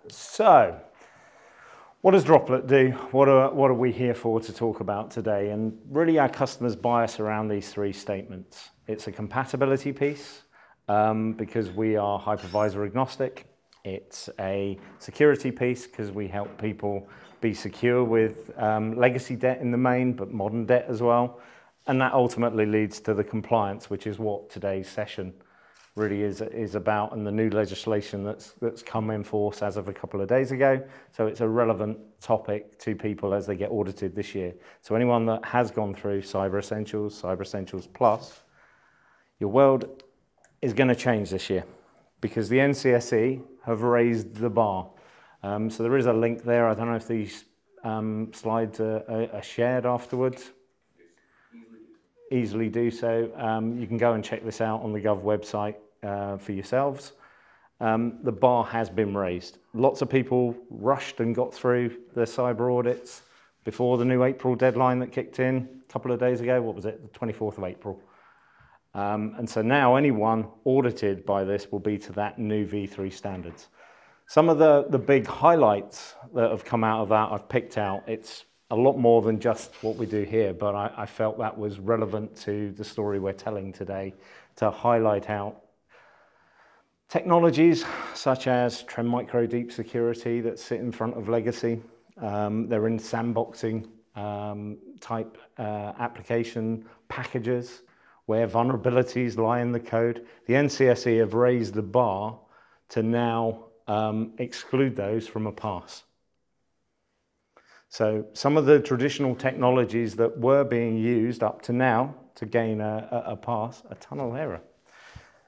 So, what does Droplet do? What are we here for to talk about today? And really our customers bias around these three statements. It's a compatibility piece because we are hypervisor agnostic. It's a security piece because we help people be secure with legacy debt in the main, but modern debt as well. And that ultimately leads to the compliance, which is what today's session really is about, and the new legislation that's come in force as of a couple of days ago. So it's a relevant topic to people as they get audited this year. So anyone that has gone through Cyber Essentials Plus, your world is going to change this year because the NCSE have raised the bar. So there is a link there. I don't know if these slides are shared afterwards. Easily do so. You can go and check this out on the Gov website for yourselves. The bar has been raised. Lots of people rushed and got through their cyber audits before the new April deadline that kicked in a couple of days ago. What was it? The 24th of April. And so now anyone audited by this will be to that new V3 standards. Some of the big highlights that have come out of that I've picked out. It's a lot more than just what we do here, but I felt that was relevant to the story we're telling today to highlight out technologies such as Trend Micro Deep Security that sit in front of legacy. They're in sandboxing type application packages where vulnerabilities lie in the code. The NCSE have raised the bar to now exclude those from a pass. So some of the traditional technologies that were being used up to now to gain a pass, a tunnel error.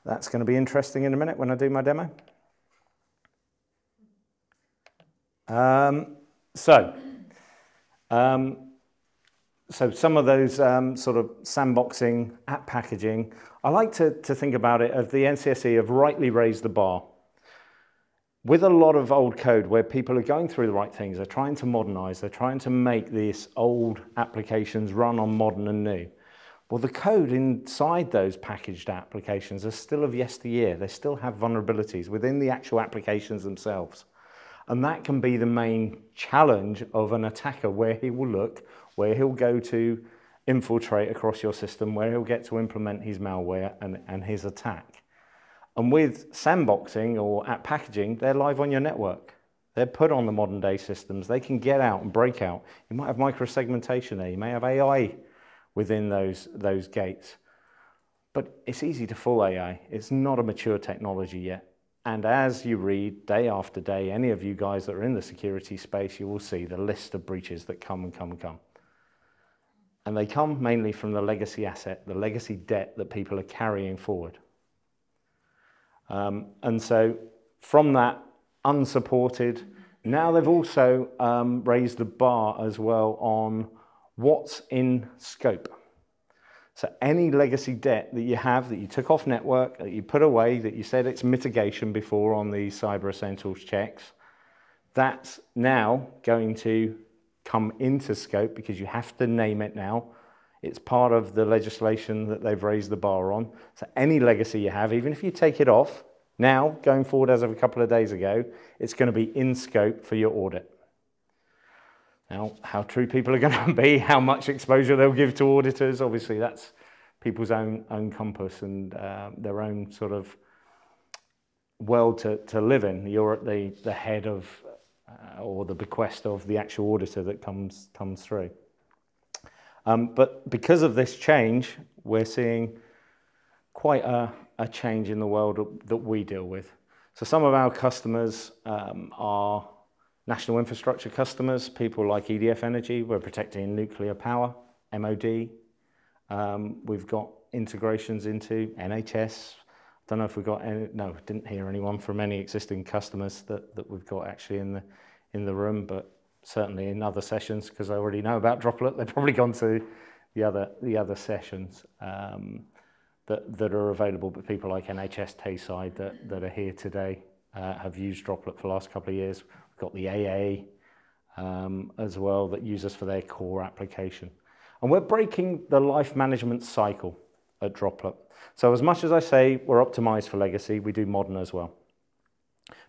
That's going to be interesting in a minute when I do my demo. So some of those sort of sandboxing app packaging, I like to think about it as the NCSE have rightly raised the bar. With a lot of old code where people are going through the right things, they're trying to modernize, they're trying to make these old applications run on modern and new. Well, the code inside those packaged applications are still of yesteryear. They still have vulnerabilities within the actual applications themselves. And that can be the main challenge of an attacker, where he will look, where he'll go to infiltrate across your system, where he'll get to implement his malware and his attack. And with sandboxing or app packaging, they're live on your network. They're put on the modern day systems. They can get out and break out. You might have microsegmentation there. You may have AI within those gates. But it's easy to fool AI. It's not a mature technology yet. And as you read day after day, any of you guys that are in the security space, you will see the list of breaches that come and come and come. And they come mainly from the legacy asset, the legacy debt that people are carrying forward. And so from that unsupported, now they've also raised the bar as well on what's in scope. So any legacy debt that you have, that you took off network, that you put away, that you said it's mitigation before on the Cyber Essentials checks, that's now going to come into scope because you have to name it now. It's part of the legislation that they've raised the bar on. So any legacy you have, even if you take it off, now, going forward as of a couple of days ago, it's going to be in scope for your audit. Now, how true people are going to be, how much exposure they'll give to auditors, obviously that's people's own compass and their own sort of world to live in. You're at the head of, or the bequest of the actual auditor that comes through. But because of this change, we're seeing quite a change in the world that we deal with. So some of our customers are national infrastructure customers, people like EDF Energy. We're protecting nuclear power, MOD. We've got integrations into NHS. Don't know if we've got any, no, didn't hear anyone from any existing customers that we've got actually in the room, but certainly in other sessions, because I already know about Droplet, they've probably gone to the other sessions that are available, but people like NHS Tayside that are here today have used Droplet for the last couple of years. We've got the AA as well that use us for their core application. And we're breaking the life management cycle at Droplet. So as much as I say we're optimized for legacy, we do modern as well.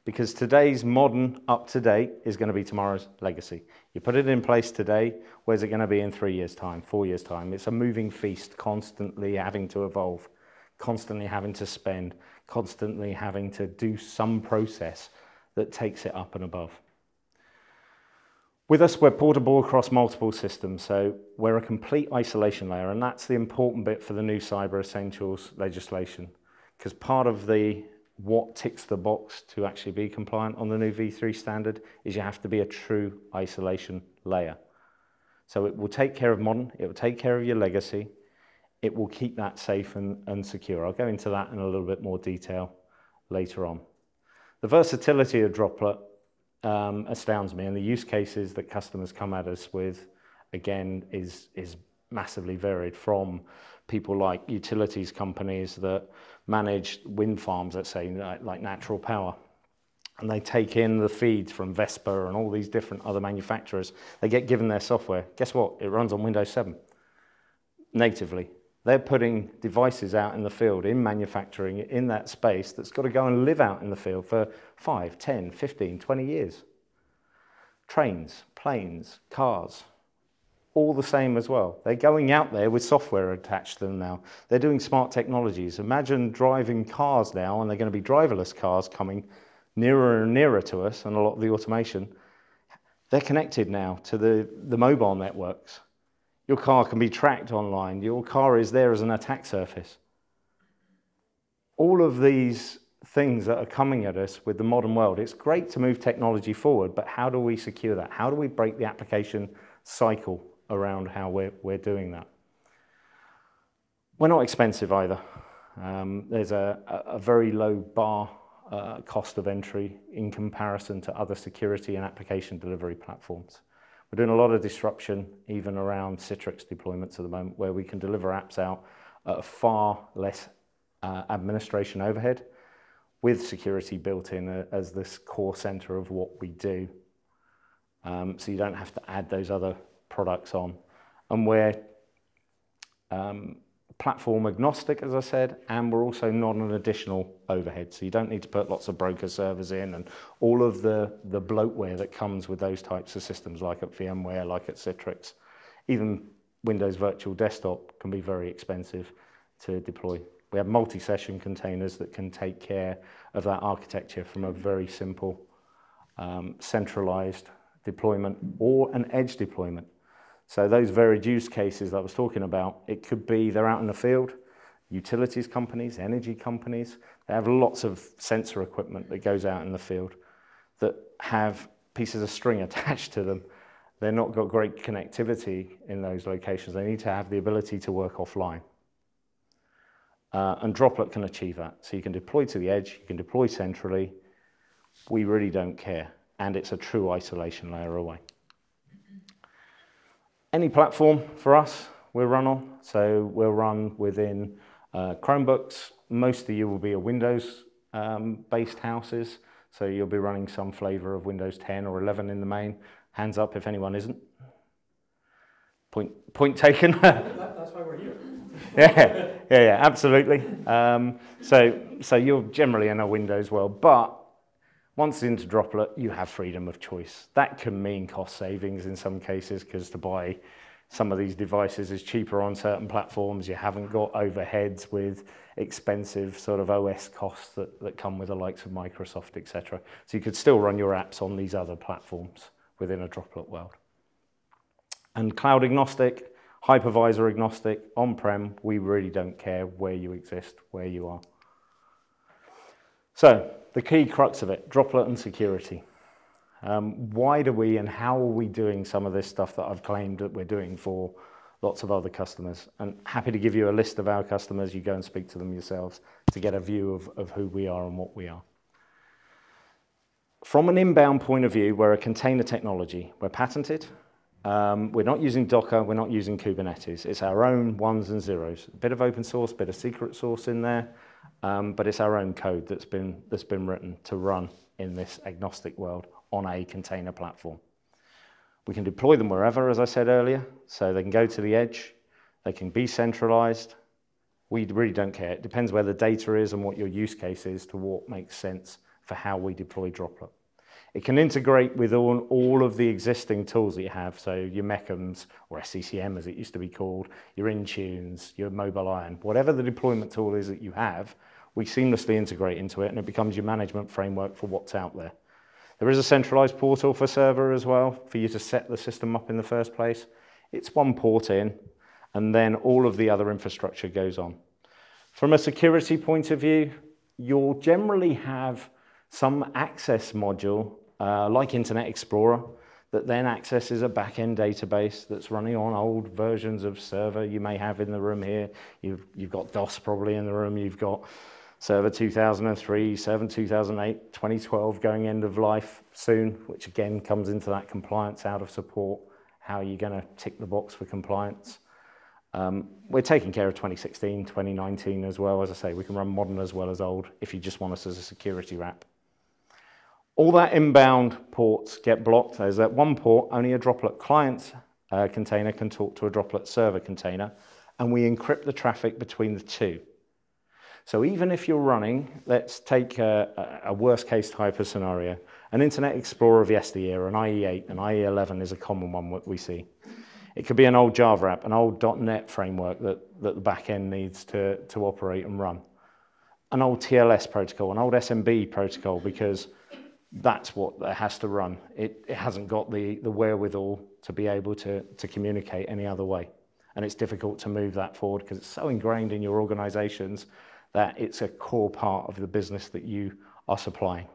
Because today's modern, up-to-date is going to be tomorrow's legacy. You put it in place today, where's it going to be in 3 years' time, 4 years' time? It's a moving feast, constantly having to evolve, constantly having to spend, constantly having to do some process that takes it up and above. With us, we're portable across multiple systems, so we're a complete isolation layer, and that's the important bit for the new Cyber Essentials legislation, because part of what ticks the box to actually be compliant on the new V3 standard is you have to be a true isolation layer. So it will take care of modern, it will take care of your legacy, it will keep that safe and secure. I'll go into that in a little bit more detail later on. The versatility of Droplet astounds me, and the use cases that customers come at us with, again, is massively varied, from people like utilities companies that manage wind farms, let's say, like natural power, and they take in the feeds from Vespa and all these different other manufacturers. They get given their software. Guess what? It runs on Windows 7 natively. They're putting devices out in the field, in manufacturing, in that space that's got to go and live out in the field for 5, 10, 15, 20 years. Trains, planes, cars, all the same as well. They're going out there with software attached to them now. They're doing smart technologies. Imagine driving cars now, and they're going to be driverless cars coming nearer and nearer to us, and a lot of the automation. They're connected now to the mobile networks. Your car can be tracked online. Your car is there as an attack surface. All of these things that are coming at us with the modern world, it's great to move technology forward, but how do we secure that? How do we break the application cycle around how we're doing that? We're not expensive either. There's a very low bar cost of entry in comparison to other security and application delivery platforms. We're doing a lot of disruption even around Citrix deployments at the moment, where we can deliver apps out at a far less administration overhead, with security built in as this core center of what we do. So you don't have to add those other products on. And we're platform agnostic, as I said, and we're also not an additional overhead. So you don't need to put lots of broker servers in and all of the bloatware that comes with those types of systems, like at VMware, like at Citrix. Even Windows Virtual Desktop can be very expensive to deploy. We have multi-session containers that can take care of that architecture from a very simple centralized deployment or an edge deployment. So those varied use cases that I was talking about, it could be they're out in the field, utilities companies, energy companies, they have lots of sensor equipment that goes out in the field that have pieces of string attached to them. They're not got great connectivity in those locations. They need to have the ability to work offline. And Droplet can achieve that. So you can deploy to the edge, you can deploy centrally. We really don't care. And it's a true isolation layer away. Any platform for us, we'll run on. So we'll run within Chromebooks. Most of you will be a Windows-based houses. So you'll be running some flavor of Windows 10 or 11 in the main. Hands up if anyone isn't. Point taken. That's why we're here. yeah, absolutely. So you're generally in a Windows world, but once into Droplet, you have freedom of choice. That can mean cost savings in some cases, because to buy some of these devices is cheaper on certain platforms. You haven't got overheads with expensive sort of OS costs that come with the likes of Microsoft, etc. So you could still run your apps on these other platforms within a Droplet world. And cloud agnostic, hypervisor agnostic, on-prem, we really don't care where you exist, where you are. So the key crux of it, Droplet and security. Why do we and how are we doing some of this stuff that I've claimed that we're doing for lots of other customers? And happy to give you a list of our customers. You go and speak to them yourselves to get a view of who we are and what we are. From an inbound point of view, we're a container technology. We're patented. We're not using Docker. We're not using Kubernetes. It's our own ones and zeros. A bit of open source, a bit of secret source in there. But it's our own code that's been written to run in this agnostic world on a container platform. We can deploy them wherever, as I said earlier, so they can go to the edge, they can be centralized. We really don't care. It depends where the data is and what your use case is to what makes sense for how we deploy Droplet. It can integrate with all of the existing tools that you have, so your Meckums, or SCCM as it used to be called, your Intunes, your Mobile Iron, whatever the deployment tool is that you have, we seamlessly integrate into it and it becomes your management framework for what's out there. There is a centralized portal for server as well, for you to set the system up in the first place. It's one port in, and then all of the other infrastructure goes on. From a security point of view, you'll generally have some access module, like Internet Explorer, that then accesses a back-end database that's running on old versions of server you may have in the room here. You've got DOS probably in the room, you've got Server 2003, Server 2008, 2012 going end of life soon, which again comes into that compliance out of support. How are you going to tick the box for compliance? We're taking care of 2016, 2019 as well. As I say, we can run modern as well as old if you just want us as a security wrap. All that inbound ports get blocked. There's that one port, only a Droplet client container can talk to a Droplet server container, and we encrypt the traffic between the two. So even if you're running, let's take a worst case type of scenario, an Internet Explorer of yesteryear, an IE8, an IE11 is a common one that we see. It could be an old Java app, an old .NET framework that the backend needs to operate and run. An old TLS protocol, an old SMB protocol, because that's what it has to run. It hasn't got the wherewithal to be able to communicate any other way. And it's difficult to move that forward because it's so ingrained in your organizations that it's a core part of the business that you are supplying.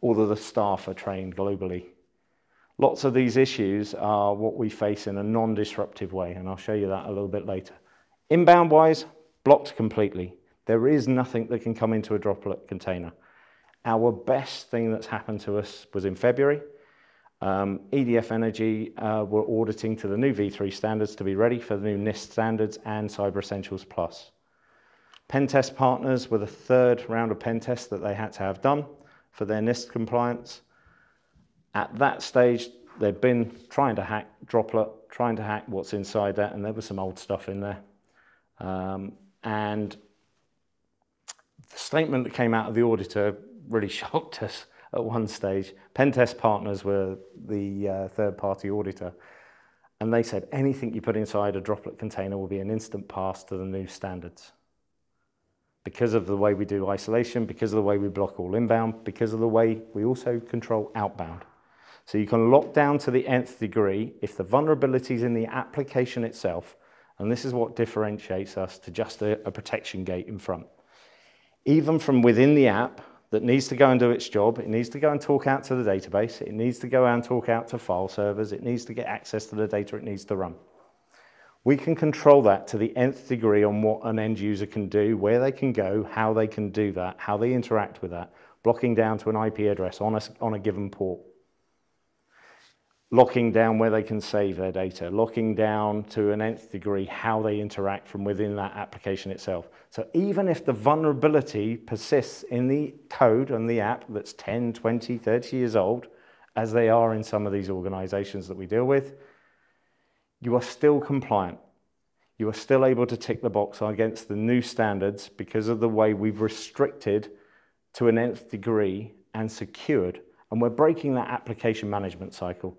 All of the staff are trained globally. Lots of these issues are what we face in a non-disruptive way, and I'll show you that a little bit later. Inbound-wise, blocked completely. There is nothing that can come into a Droplet container. Our best thing that's happened to us was in February. EDF Energy were auditing to the new V3 standards to be ready for the new NIST standards and Cyber Essentials Plus. Pen test partners were the third round of pen tests that they had to have done for their NIST compliance. At that stage, they'd been trying to hack Droplet, trying to hack what's inside that, and there was some old stuff in there. And the statement that came out of the auditor really shocked us at one stage. Pen test partners were the third-party auditor, and they said anything you put inside a Droplet container will be an instant pass to the new standards. Because of the way we do isolation, because of the way we block all inbound, because of the way we also control outbound. So you can lock down to the nth degree if the vulnerability is in the application itself, and this is what differentiates us to just a protection gate in front. Even from within the app that needs to go and do its job, it needs to go and talk out to the database, it needs to go and talk out to file servers, it needs to get access to the data it needs to run. We can control that to the nth degree on what an end user can do, where they can go, how they can do that, how they interact with that, blocking down to an IP address on a given port, locking down where they can save their data, locking down to an nth degree how they interact from within that application itself. So even if the vulnerability persists in the code and the app that's 10, 20, 30 years old, as they are in some of these organizations that we deal with, you are still compliant. You are still able to tick the box against the new standards because of the way we've restricted to an nth degree and secured, and we're breaking that application management cycle.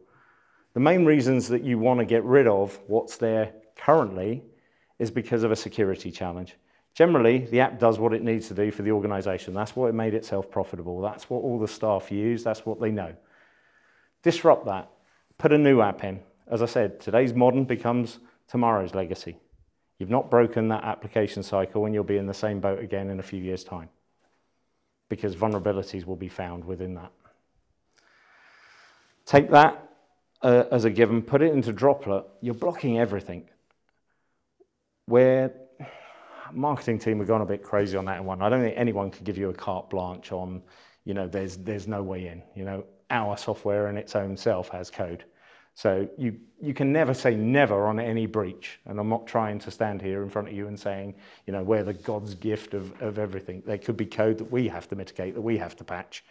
The main reasons that you want to get rid of what's there currently is because of a security challenge. Generally, the app does what it needs to do for the organization. That's what it made itself profitable. That's what all the staff use. That's what they know. Disrupt that. Put a new app in. As I said, today's modern becomes tomorrow's legacy. You've not broken that application cycle and you'll be in the same boat again in a few years' time because vulnerabilities will be found within that. Take that as a given, put it into Droplet, you're blocking everything. Where marketing team have gone a bit crazy on that one. I don't think anyone could give you a carte blanche on, you know, there's no way in. You know, our software in its own self has code. So you can never say never on any breach. And I'm not trying to stand here in front of you and saying, you know, we're the God's gift of everything. There could be code that we have to mitigate, that we have to patch.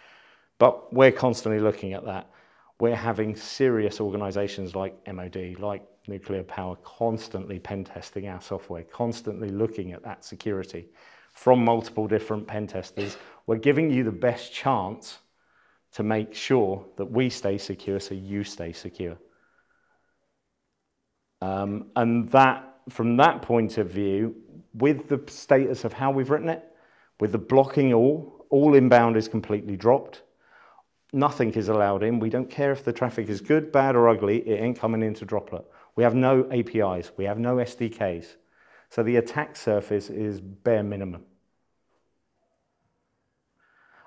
But we're constantly looking at that. We're having serious organizations like MOD, like Nuclear Power, constantly pen testing our software, constantly looking at that security from multiple different pen testers. We're giving you the best chance to make sure that we stay secure so you stay secure. And that, from that point of view, with the status of how we've written it, with the blocking all inbound is completely dropped. Nothing is allowed in. We don't care if the traffic is good, bad, or ugly. It ain't coming into Droplet. We have no APIs. We have no SDKs. So the attack surface is bare minimum.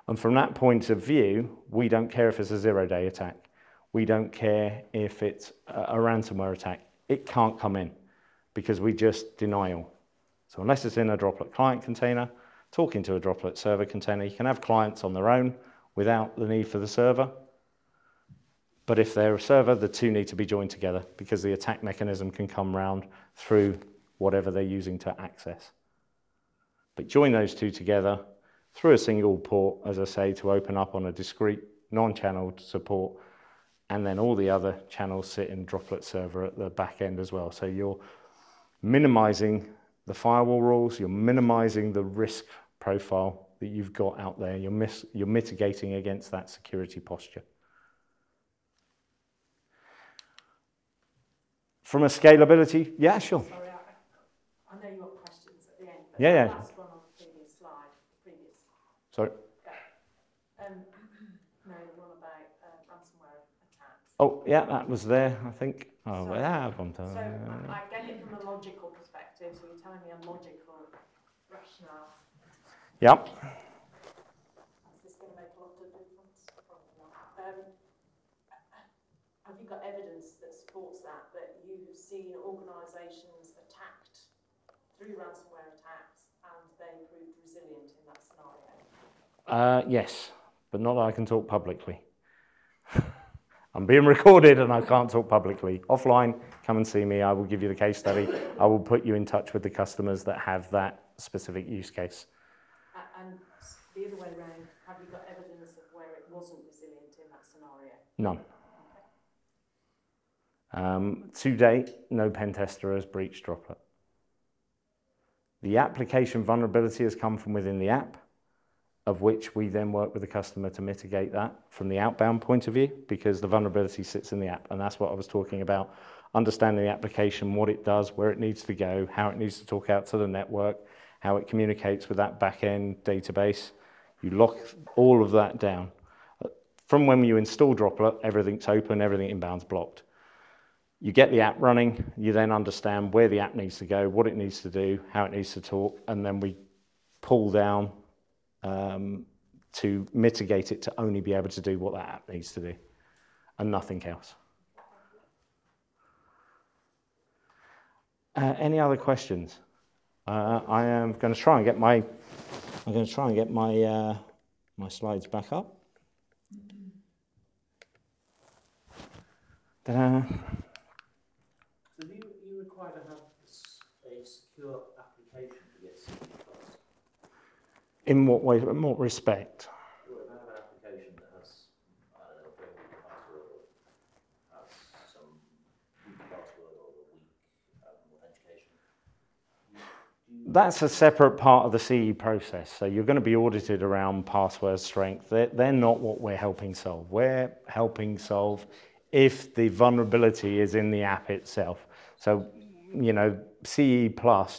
And from that point of view, we don't care if it's a zero-day attack. We don't care if it's a ransomware attack. It can't come in because we just deny all. So unless it's in a Droplet client container, talking to a Droplet server container, you can have clients on their own without the need for the server. But if they're a server, the two need to be joined together because the attack mechanism can come round through whatever they're using to access. But join those two together through a single port, as I say, to open up on a discrete non-channeled support, and then all the other channels sit in Droplet server at the back end as well. So you're minimizing the firewall rules, you're minimizing the risk profile that you've got out there, you're mitigating against that security posture. From a scalability, yeah, sure. Sorry, I know you got questions at the end, but yeah. the last one on the previous slide, Sorry. Yeah. No, the one about ransomware attacks. Oh, yeah, that was there, I think. Oh, so, yeah, I've gone to... So I get it from a logical perspective, so you're telling me a logical rationale. Yep. Is this going to make a lot of difference? Probably not. Have you got evidence that supports that you've seen organisations attacked through ransomware attacks and they proved resilient in that scenario? Yes, but not that I can talk publicly. I'm being recorded and I can't talk publicly. Offline, come and see me. I will give you the case study. I will put you in touch with the customers that have that specific use case. And the other way around, have you got evidence of where it wasn't resilient in that scenario? None. To date, no pen tester has breached Droplet. The application vulnerability has come from within the app, of which we then work with the customer to mitigate that from the outbound point of view, because the vulnerability sits in the app. And that's what I was talking about, understanding the application, what it does, where it needs to go, how it needs to talk out to the network, how it communicates with that back-end database. You lock all of that down. From when you install Droplet, everything's open, everything inbound's blocked. You get the app running, you then understand where the app needs to go, what it needs to do, how it needs to talk, and then we pull down to mitigate it to only be able to do what that app needs to do, and nothing else. Any other questions? I am going to try and get my my slides back up. Ta-da. So do you require to have a secure application to get CE+? In what way? In what respect? Well, if I have an application that has, I don't know, a very weak password or has some weak password or a weak authentication. That's a separate part of the CE process. So you're going to be audited around password strength. They're not what we're helping solve. We're helping solve if the vulnerability is in the app itself. So, you know, CE+,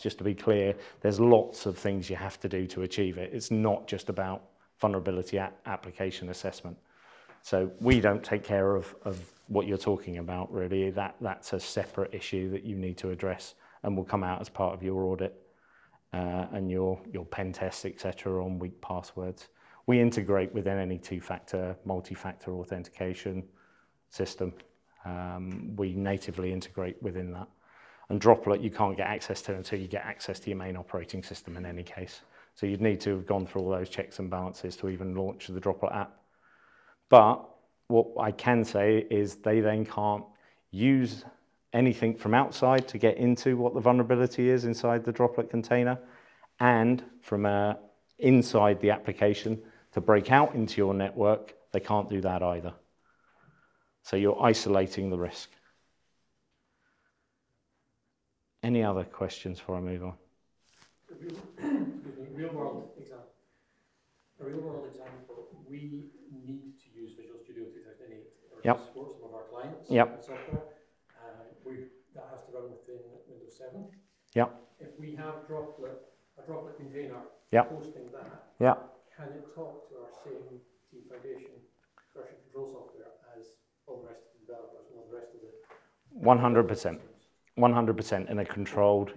just to be clear, there's lots of things you have to do to achieve it. It's not just about vulnerability application assessment. So we don't take care of what you're talking about, really. That's a separate issue that you need to address and will come out as part of your audit and your pen tests, etc., on weak passwords. We integrate within any two-factor, multi-factor authentication system. We natively integrate within that. And Droplet, you can't get access to until you get access to your main operating system in any case. So you'd need to have gone through all those checks and balances to even launch the Droplet app. But what I can say is they then can't use anything from outside to get into what the vulnerability is inside the Droplet container, and from inside the application to break out into your network, they can't do that either. So you're isolating the risk. Any other questions before I move on? Excuse me. real world example, we need to use Visual Studio 2008 Yep. to support some of our clients Yep. with software. That has to run within Windows 7. Yep. If we have a Droplet container Yep. hosting that, Yep. can it talk to our same Team Foundation version control software as all the rest of the developers and all the rest of the 100%. 100% in a controlled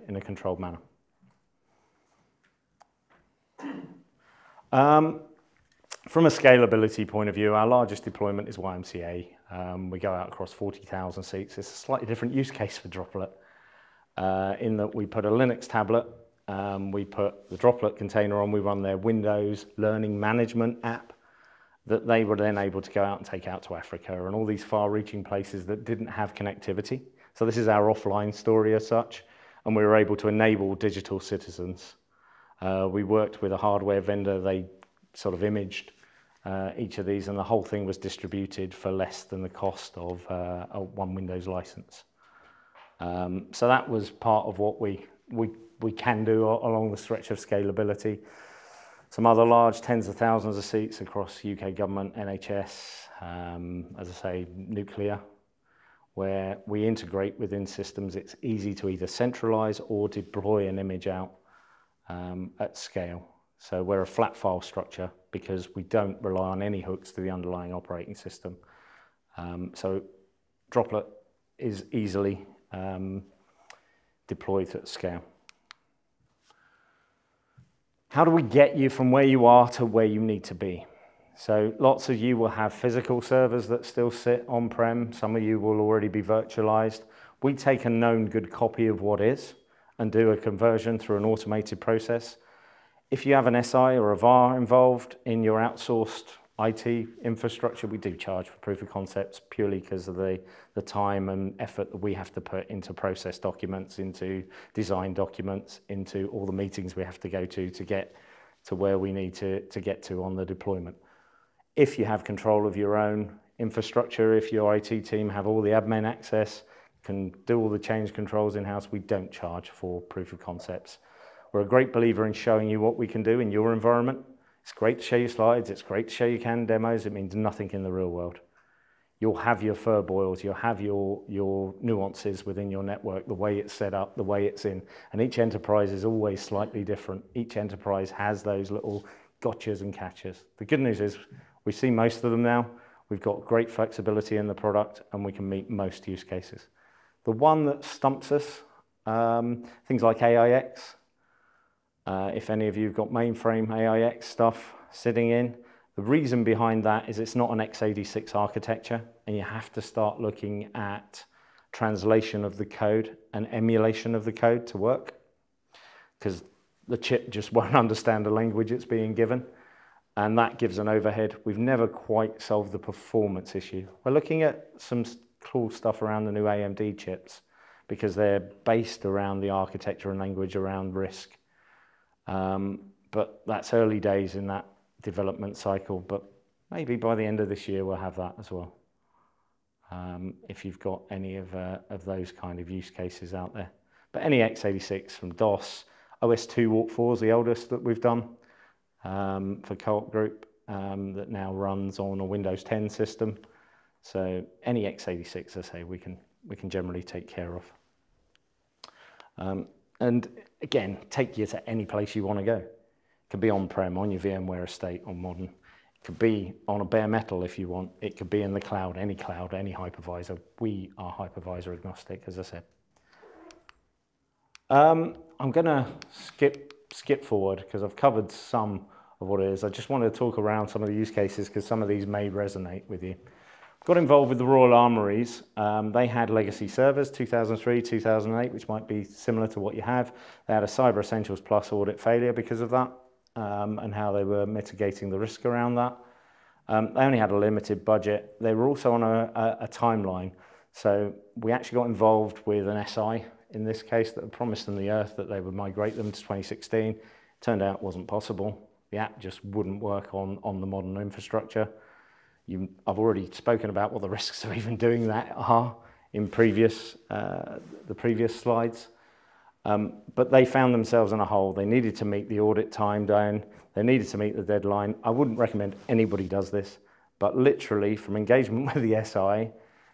manner. From a scalability point of view, our largest deployment is YMCA. We go out across 40,000 seats. It's a slightly different use case for Droplet in that we put a Linux tablet, we put the Droplet container on, we run their Windows learning management app that they were then able to go out and take out to Africa and all these far-reaching places that didn't have connectivity. So this is our offline story as such, and we were able to enable digital citizens. We worked with a hardware vendor. They sort of imaged each of these, and the whole thing was distributed for less than the cost of one Windows license. So that was part of what we can do along the stretch of scalability. Some other large tens of thousands of seats across UK government, NHS, as I say, nuclear, where we integrate within systems. It's easy to either centralize or deploy an image out at scale. So we're a flat file structure because we don't rely on any hooks to the underlying operating system. So Droplet is easily deployed at scale. How do we get you from where you are to where you need to be? So lots of you will have physical servers that still sit on-prem. Some of you will already be virtualized. We take a known good copy of what is and do a conversion through an automated process. If you have an SI or a VAR involved in your outsourced IT infrastructure, we do charge for proof of concepts purely because of the time and effort that we have to put into process documents, into design documents, into all the meetings we have to go to get to where we need to get to on the deployment. If you have control of your own infrastructure, if your IT team have all the admin access, can do all the change controls in-house, we don't charge for proof of concepts. We're a great believer in showing you what we can do in your environment. It's great to show you slides, it's great to show you CAN demos, it means nothing in the real world. You'll have your fur boils, you'll have your nuances within your network, the way it's set up, the way it's in. And each enterprise is always slightly different. Each enterprise has those little gotchas and catches. The good news is we've seen most of them now. We've got great flexibility in the product and we can meet most use cases. The one that stumps us, things like AIX. If any of you have got mainframe AIX stuff sitting in, the reason behind that is it's not an x86 architecture and you have to start looking at translation of the code and emulation of the code to work because the chip just won't understand the language it's being given and that gives an overhead. We've never quite solved the performance issue. We're looking at some cool stuff around the new AMD chips because they're based around the architecture and language around RISC. But that's early days in that development cycle, but maybe by the end of this year we'll have that as well. If you've got any of those kind of use cases out there. But any x86 from DOS, OS2 Walk 4 is the oldest that we've done for Co-op Group that now runs on a Windows 10 system. So any x86, I say, we can generally take care of. And again, take you to any place you want to go. It could be on-prem, on your VMware estate, on modern. It could be on a bare metal if you want. It could be in the cloud, any hypervisor. We are hypervisor agnostic, as I said. I'm going to skip forward because I've covered some of what it is. I just want to talk around some of the use cases because some of these may resonate with you. Got involved with the Royal Armouries. They had legacy servers, 2003, 2008, which might be similar to what you have. They had a Cyber Essentials Plus audit failure because of that and how they were mitigating the risk around that. They only had a limited budget. They were also on a timeline. So we actually got involved with an SI in this case that had promised them the earth that they would migrate them to 2016. Turned out it wasn't possible. The app just wouldn't work on the modern infrastructure. I've already spoken about what the risks of even doing that are in the previous slides. But they found themselves in a hole. They needed to meet the audit time down. They needed to meet the deadline. I wouldn't recommend anybody does this, but literally from engagement with the SI,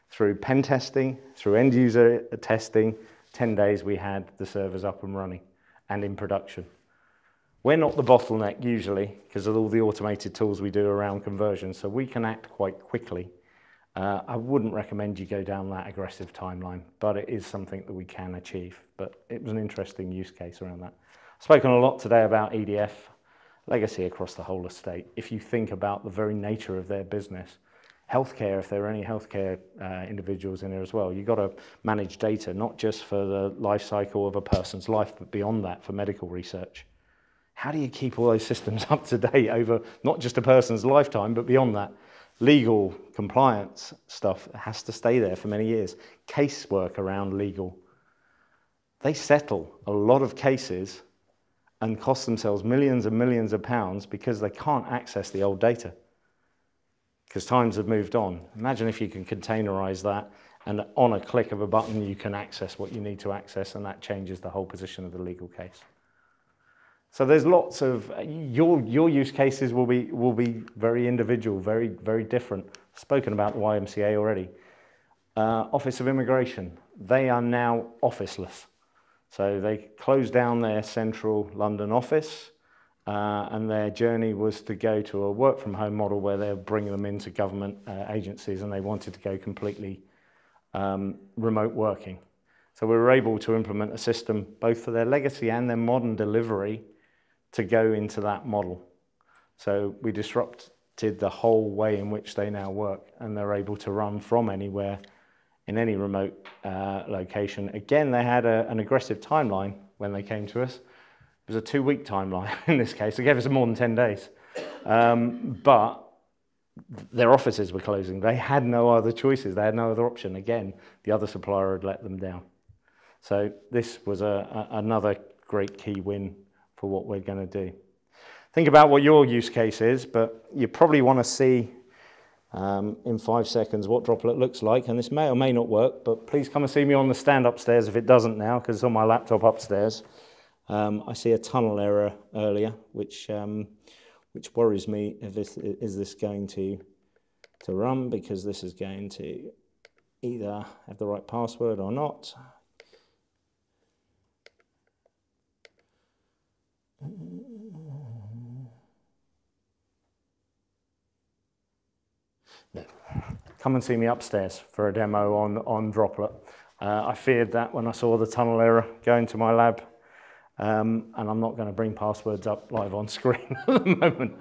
through pen testing, through end user testing, 10 days we had the servers up and running and in production. We're not the bottleneck usually because of all the automated tools we do around conversion, so we can act quite quickly. I wouldn't recommend you go down that aggressive timeline, but it is something that we can achieve. But it was an interesting use case around that. I've spoken a lot today about EDF, legacy across the whole estate. If you think about the very nature of their business, healthcare, if there are any healthcare individuals in there as well, you've got to manage data, not just for the life cycle of a person's life, but beyond that for medical research. How do you keep all those systems up to date over not just a person's lifetime, but beyond that? Legal compliance stuff has to stay there for many years. Casework around legal. They settle a lot of cases and cost themselves millions and millions of pounds because they can't access the old data. Because times have moved on. Imagine if you can containerize that and on a click of a button you can access what you need to access, and that changes the whole position of the legal case. So there's lots of, your use cases will be very individual, very, very different. Spoken about the YMCA already. Office of Immigration, they are now officeless. So they closed down their central London office and their journey was to go to a work from home model where they'll bring them into government agencies, and they wanted to go completely remote working. So we were able to implement a system both for their legacy and their modern delivery to go into that model. So we disrupted the whole way in which they now work, and they're able to run from anywhere in any remote location. Again, they had an aggressive timeline when they came to us. It was a 2-week timeline in this case. They gave us more than 10 days. But their offices were closing. They had no other choices. They had no other option. Again, the other supplier had let them down. So this was another great key win for what we're going to do. Think about what your use case is, but you probably want to see in 5 seconds what Droplet looks like, and this may or may not work, but please come and see me on the stand upstairs if it doesn't now, because it's on my laptop upstairs. I see a tunnel error earlier, which worries me. Is this going to run? Because this is going to either have the right password or not. No. Come and see me upstairs for a demo on Droplet. I feared that when I saw the tunnel error go into my lab, and I'm not going to bring passwords up live on screen at the moment.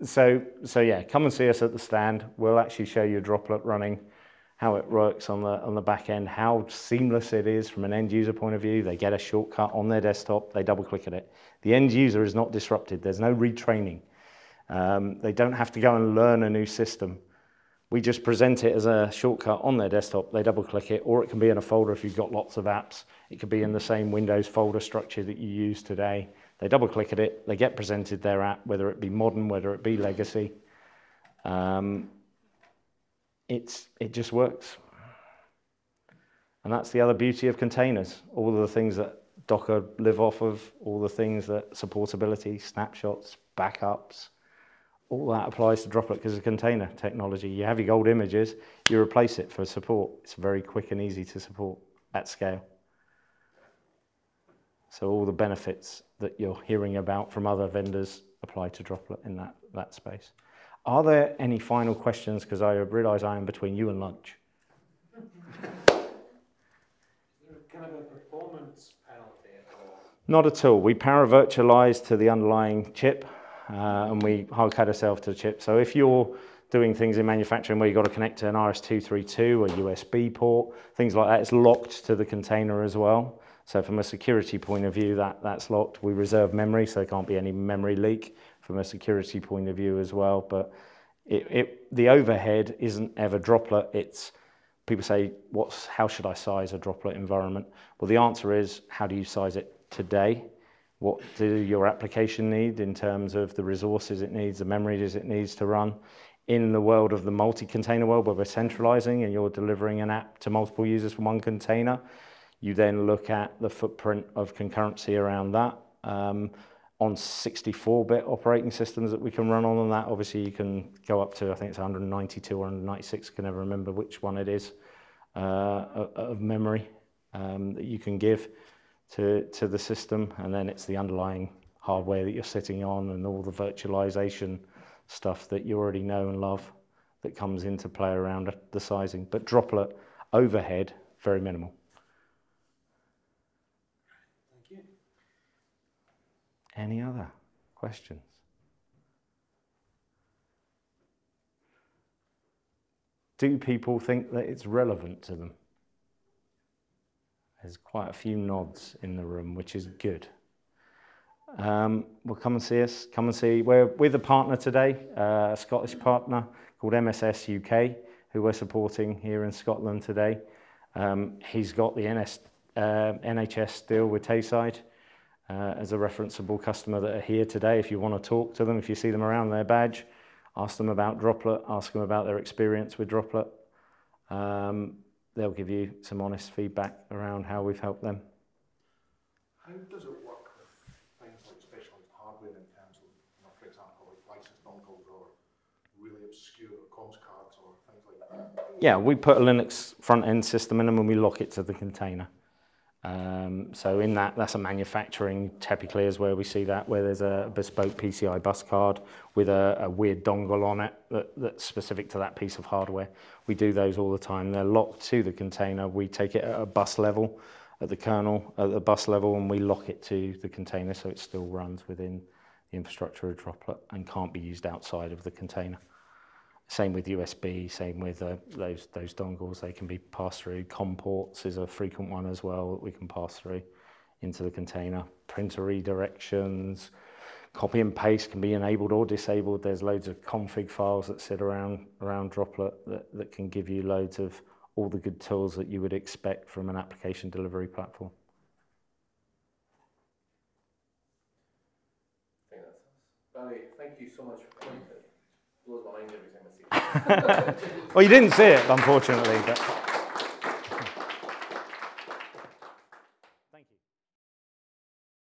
So yeah, come and see us at the stand. We'll actually show you Droplet running, how it works on the back end, how seamless it is from an end user point of view. They get a shortcut on their desktop, they double click at it. The end user is not disrupted. There's no retraining. They don't have to go and learn a new system. We just present it as a shortcut on their desktop. They double click it, or it can be in a folder if you've got lots of apps. It could be in the same Windows folder structure that you use today. They double click at it, they get presented their app, whether it be modern, whether it be legacy. It just works. And that's the other beauty of containers. All of the things that Docker live off of, all the things that supportability, snapshots, backups, all that applies to Droplet because of container technology. You have your old images, you replace it for support. It's very quick and easy to support at scale. So all the benefits that you're hearing about from other vendors apply to Droplet in that space. Are there any final questions? Because I realise I am between you and lunch. Is there kind of a performance penalty at all? Not at all. We para-virtualize to the underlying chip, and we hardcode ourselves to the chip. So if you're doing things in manufacturing where you've got to connect to an RS-232, a USB port, things like that, it's locked to the container as well. So from a security point of view, that's locked. We reserve memory, so there can't be any memory leak from a security point of view as well. But the overhead isn't ever Droplet. It's, people say, how should I size a Droplet environment? Well, the answer is, how do you size it today? What do your application need in terms of the resources it needs, the memories it needs to run? In the world of the multi-container world where we're centralizing and you're delivering an app to multiple users from one container, You then look at the footprint of concurrency around that. On 64-bit operating systems that we can run on that, obviously you can go up to, I think it's 192 or 196, I can never remember which one it is, of memory that you can give to the system, and then it's the underlying hardware that you're sitting on and all the virtualization stuff that you already know and love that comes into play around the sizing. But Droplet overhead, very minimal. Thank you. Any other questions? Do people think that it's relevant to them? There's quite a few nods in the room, which is good. Well, come and see us. Come and see. We're with a partner today, a Scottish partner called MSS UK, who we're supporting here in Scotland today. He's got the NHS deal with Tayside as a referenceable customer that are here today. If you want to talk to them, if you see them around their badge, ask them about Droplet, ask them about their experience with Droplet. They'll give you some honest feedback around how we've helped them. How does it work with things like specialised hardware in terms of, you know, for example, like licensed dongles or really obscure comms cards or things like that? Yeah, we put a Linux front-end system in them and we lock it to the container. So in that's a manufacturing typically is where we see that, where there's a bespoke PCI bus card with a weird dongle on it that's specific to that piece of hardware. We do those all the time. They're locked to the container. We take it at a bus level, at the kernel, at the bus level, and we lock it to the container so it still runs within the infrastructure of Droplet and can't be used outside of the container. Same with USB, same with those dongles, they can be passed through. COM ports is a frequent one as well that we can pass through into the container. Printer redirections, copy and paste can be enabled or disabled. There's loads of config files that sit around Droplet that can give you loads of all the good tools that you would expect from an application delivery platform. I think that's us. Barry, thank you so much for coming. Blows my mind every time I see it. Well, you didn't see it, unfortunately, but